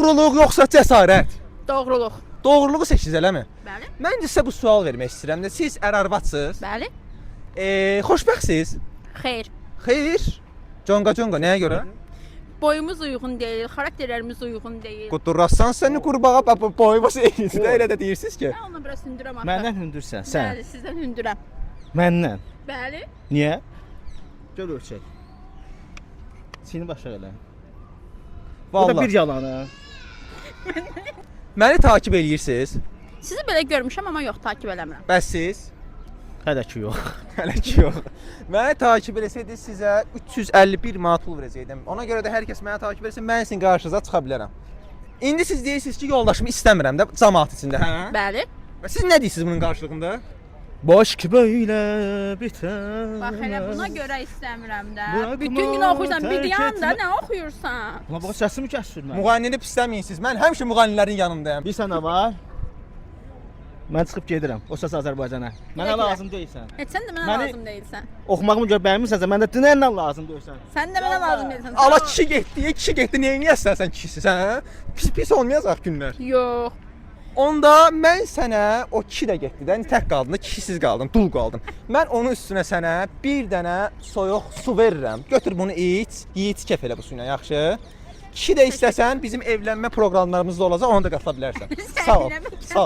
Doğruluq yoxsa cəsarət? Doğruluq. Doğruluğu seçdiniz eləmi? Bəli. Məncə sizə bu sual vermək istəyirəm də. Siz ər-arvadsınız? Bəli. Xoşbəxtsiz? Xeyr. Xeyr. Conqa nəyə görə? Boyumuz uyğun deyil, xarakterlərimiz uyğun deyil. Qudurrasan səni qurbağa boyumuz eynidir. Elə də deyirsiniz ki. Mən ona biraz hündürəm axı. Məndən hündürsən, sən. Bəli, sizdən hündürəm. Məndən. Bəli. Niyə? Göl ölçək. Seni başa elə. Bu da bir Vallahi. yalanı. Məni takib eləyirsiniz? Sizi belə görmüşəm, amma yox, takib eləmirəm. Bəs siz? Hələ ki yox. Hələ ki yox. Məni takib eləsəydiniz sizə 351 manat pul verəcəydim. Ona görə də hər kəs məni takib etsə mən sizin qarşınıza çıxa bilərəm. İndi siz deyirsiniz ki, yoldaşımı istəmirəm də cəmaət içində, hə? Bəli. Və siz nə deyirsiniz bunun qarşılığında? Baş ki böyle biter. Bax elə buna görə istəmirəm də. Bırakma, Bütün gün oxuyursan, bir tərk yanda etmə. nə oxuyursan? Buna bax səsimi kəsdir mən. Müğənnini pisləməyinsiniz. Mən həmişə müğənnilərin yanındayam. Bir sənə var. Mən çıxıb gedirəm. O səs Azərbaycana. Mənə Gülə-gülə. lazım deyilsən. Heç sən də mənə Məni- lazım deyilsən. Oxumağımı gör bəyənmirsən, mənə dinənlə lazım deyilsən. Sən də mənə lazım deyilsən. Ala kişi getdi, nə edəsən sən kişisən, hə? Pis olmayacaq günlər. Yox. Onda mən sənə o kişi də getdi də, tək qaldın da, kişisiz qaldın, dul qaldın. Mən onun üstünə sənə bir dənə soyuq su verirəm. Götür bunu iç, yeyit kef elə bu suyla, yaxşı? Kişi də istəsən bizim evlənmə proqramlarımızda olacaq, onu da qatıla bilərsən. Sağ ol. Sağ ol.